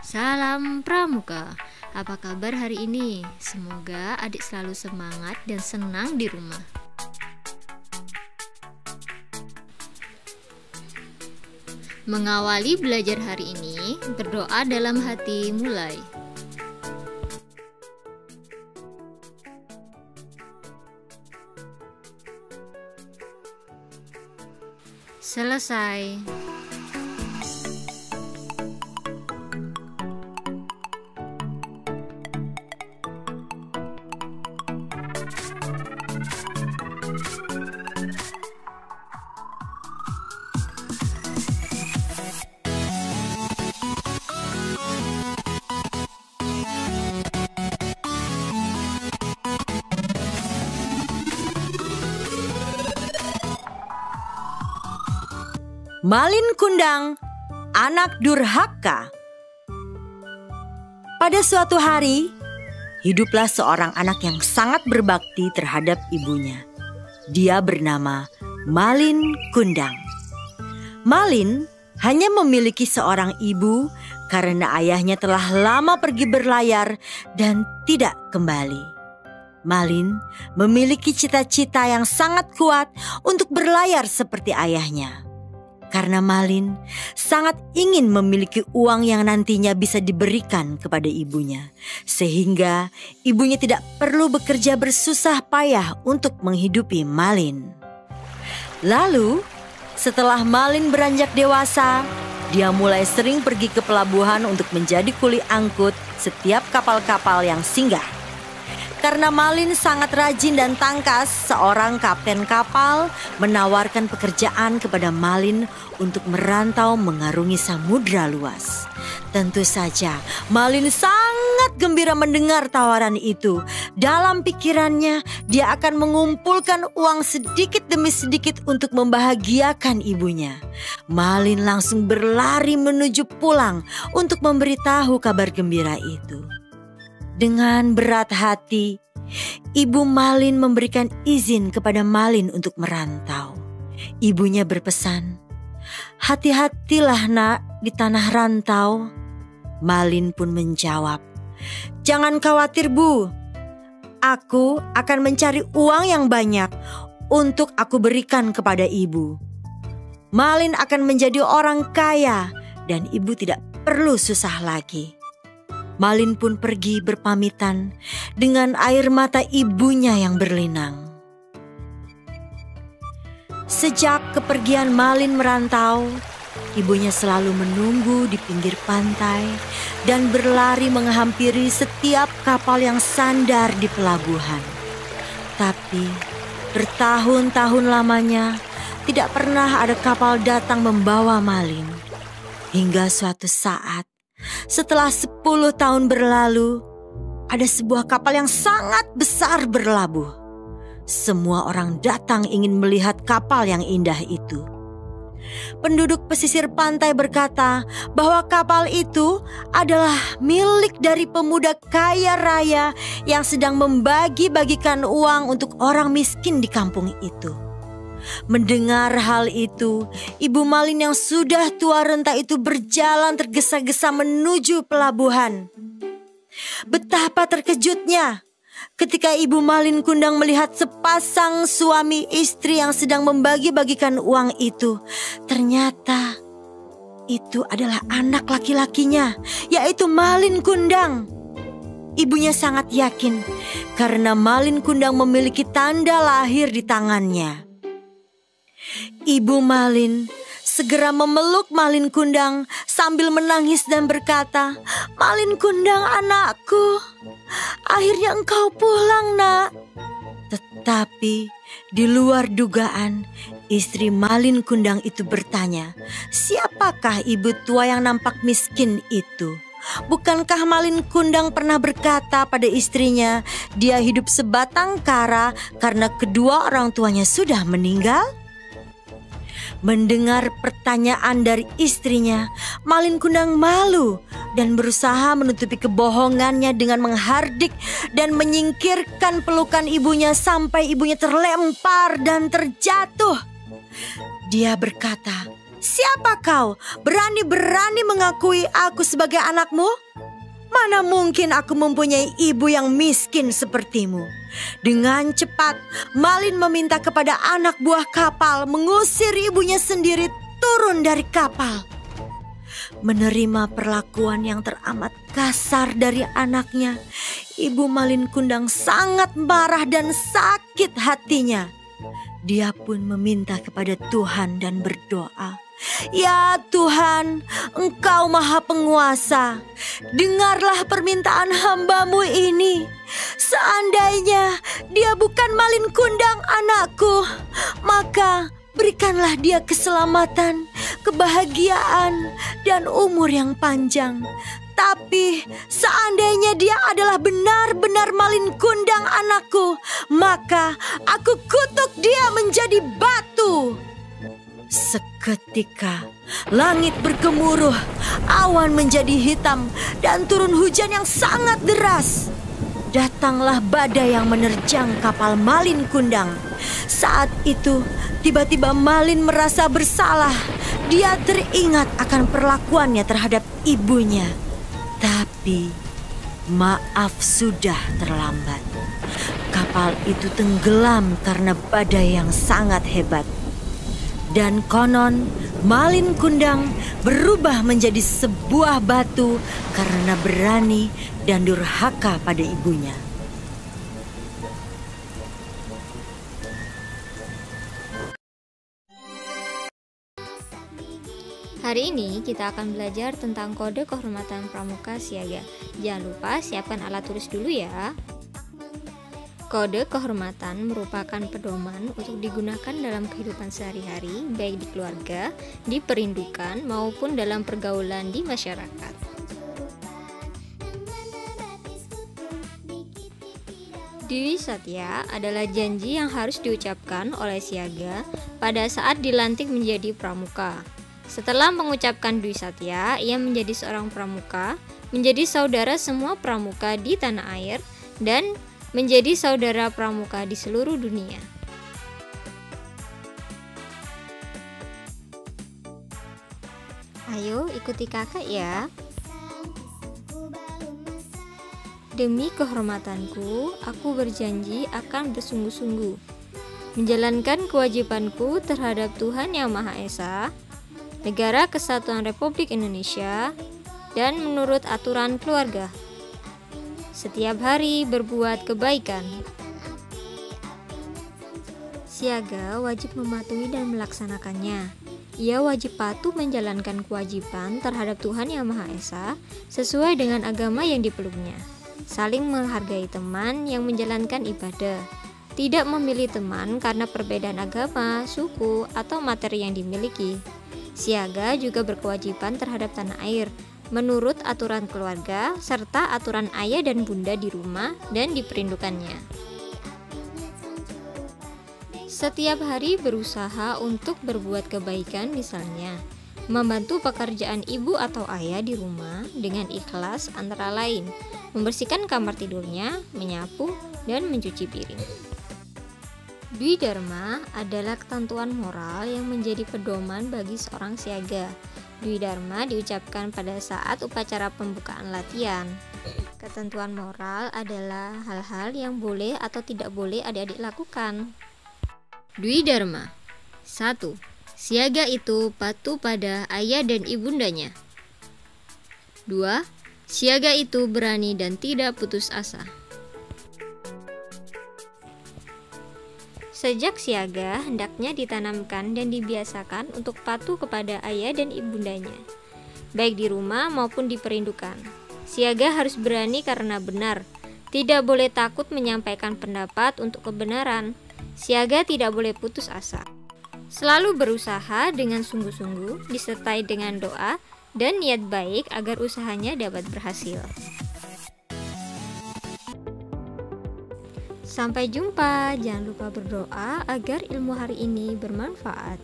Salam Pramuka. Apa kabar hari ini? Semoga adik selalu semangat dan senang di rumah. Mengawali belajar hari ini, berdoa dalam hati mulai. Selesai. Malin Kundang, anak durhaka. Pada suatu hari, hiduplah seorang anak yang sangat berbakti terhadap ibunya. Dia bernama Malin Kundang. Malin hanya memiliki seorang ibu karena ayahnya telah lama pergi berlayar dan tidak kembali. Malin memiliki cita-cita yang sangat kuat untuk berlayar seperti ayahnya. Karena Malin sangat ingin memiliki uang yang nantinya bisa diberikan kepada ibunya. Sehingga ibunya tidak perlu bekerja bersusah payah untuk menghidupi Malin. Lalu setelah Malin beranjak dewasa, dia mulai sering pergi ke pelabuhan untuk menjadi kuli angkut setiap kapal-kapal yang singgah. Karena Malin sangat rajin dan tangkas, seorang kapten kapal menawarkan pekerjaan kepada Malin untuk merantau mengarungi samudra luas. Tentu saja Malin sangat gembira mendengar tawaran itu. Dalam pikirannya dia akan mengumpulkan uang sedikit demi sedikit untuk membahagiakan ibunya. Malin langsung berlari menuju pulang untuk memberitahu kabar gembira itu. Dengan berat hati, ibu Malin memberikan izin kepada Malin untuk merantau. Ibunya berpesan, "Hati-hatilah nak di tanah rantau." Malin pun menjawab, "Jangan khawatir Bu, aku akan mencari uang yang banyak untuk aku berikan kepada ibu. Malin akan menjadi orang kaya dan ibu tidak perlu susah lagi." Malin pun pergi berpamitan dengan air mata ibunya yang berlinang. Sejak kepergian Malin merantau, ibunya selalu menunggu di pinggir pantai dan berlari menghampiri setiap kapal yang sandar di pelabuhan. Tapi bertahun-tahun lamanya tidak pernah ada kapal datang membawa Malin. Hingga suatu saat, setelah 10 tahun berlalu, ada sebuah kapal yang sangat besar berlabuh. Semua orang datang ingin melihat kapal yang indah itu. Penduduk pesisir pantai berkata bahwa kapal itu adalah milik dari pemuda kaya raya yang sedang membagi-bagikan uang untuk orang miskin di kampung itu. Mendengar hal itu, ibu Malin yang sudah tua renta itu berjalan tergesa-gesa menuju pelabuhan. Betapa terkejutnya ketika ibu Malin Kundang melihat sepasang suami istri yang sedang membagi-bagikan uang itu. Ternyata itu adalah anak laki-lakinya, yaitu Malin Kundang. Ibunya sangat yakin karena Malin Kundang memiliki tanda lahir di tangannya. Ibu Malin segera memeluk Malin Kundang sambil menangis dan berkata, "Malin Kundang anakku, akhirnya engkau pulang nak." Tetapi di luar dugaan, istri Malin Kundang itu bertanya, "Siapakah ibu tua yang nampak miskin itu?" Bukankah Malin Kundang pernah berkata pada istrinya, dia hidup sebatang kara karena kedua orang tuanya sudah meninggal? Mendengar pertanyaan dari istrinya, Malin Kundang malu dan berusaha menutupi kebohongannya dengan menghardik dan menyingkirkan pelukan ibunya sampai ibunya terlempar dan terjatuh. Dia berkata, Siapa kau? Berani-berani mengakui aku sebagai anakmu? Mana mungkin aku mempunyai ibu yang miskin sepertimu. Dengan cepat, Malin meminta kepada anak buah kapal mengusir ibunya sendiri turun dari kapal. Menerima perlakuan yang teramat kasar dari anaknya, Ibu Malin Kundang sangat marah dan sakit hatinya. Dia pun meminta kepada Tuhan dan berdoa, "Ya Tuhan, Engkau Maha Penguasa, dengarlah permintaan hamba-Mu ini. Seandainya dia bukan Malin Kundang anakku, maka berikanlah dia keselamatan, kebahagiaan, dan umur yang panjang. Tapi seandainya dia adalah benar-benar Malin Kundang anakku, maka aku kutuk dia menjadi batu." Seketika langit bergemuruh, awan menjadi hitam, dan turun hujan yang sangat deras. Datanglah badai yang menerjang kapal Malin Kundang. Saat itu tiba-tiba Malin merasa bersalah. Dia teringat akan perlakuannya terhadap ibunya. Tapi maaf, sudah terlambat. Kapal itu tenggelam karena badai yang sangat hebat. Dan konon Malin Kundang berubah menjadi sebuah batu karena berani dan durhaka pada ibunya. Hari ini kita akan belajar tentang kode kehormatan pramuka siaga. Jangan lupa siapkan alat tulis dulu ya. Kode kehormatan merupakan pedoman untuk digunakan dalam kehidupan sehari-hari, baik di keluarga, di perindukan, maupun dalam pergaulan di masyarakat. Dwi Satya adalah janji yang harus diucapkan oleh siaga pada saat dilantik menjadi pramuka. Setelah mengucapkan Dwi Satya, ia menjadi seorang pramuka, menjadi saudara semua pramuka di tanah air, dan menjadi saudara pramuka di seluruh dunia. Ayo ikuti kakak ya. Demi kehormatanku, aku berjanji akan bersungguh-sungguh menjalankan kewajibanku terhadap Tuhan Yang Maha Esa, Negara Kesatuan Republik Indonesia, dan menurut aturan keluarga. Setiap hari berbuat kebaikan. Siaga wajib mematuhi dan melaksanakannya. Ia wajib patuh menjalankan kewajiban terhadap Tuhan Yang Maha Esa sesuai dengan agama yang dipeluknya. Saling menghargai teman yang menjalankan ibadah. Tidak memilih teman karena perbedaan agama, suku, atau materi yang dimiliki. Siaga juga berkewajiban terhadap tanah air menurut aturan keluarga serta aturan ayah dan bunda di rumah dan diperindukannya. Setiap hari berusaha untuk berbuat kebaikan, misalnya membantu pekerjaan ibu atau ayah di rumah dengan ikhlas, antara lain membersihkan kamar tidurnya, menyapu, dan mencuci piring. Dwi Dharma adalah ketentuan moral yang menjadi pedoman bagi seorang siaga. Dwi Dharma diucapkan pada saat upacara pembukaan latihan. Ketentuan moral adalah hal-hal yang boleh atau tidak boleh adik-adik lakukan. Dwi Dharma 1. Siaga itu patuh pada ayah dan ibundanya. 2. Siaga itu berani dan tidak putus asa. Sejak siaga, hendaknya ditanamkan dan dibiasakan untuk patuh kepada ayah dan ibundanya, baik di rumah maupun di perindukan. Siaga harus berani karena benar, tidak boleh takut menyampaikan pendapat untuk kebenaran. Siaga tidak boleh putus asa. Selalu berusaha dengan sungguh-sungguh, disertai dengan doa dan niat baik agar usahanya dapat berhasil. Sampai jumpa, jangan lupa berdoa agar ilmu hari ini bermanfaat.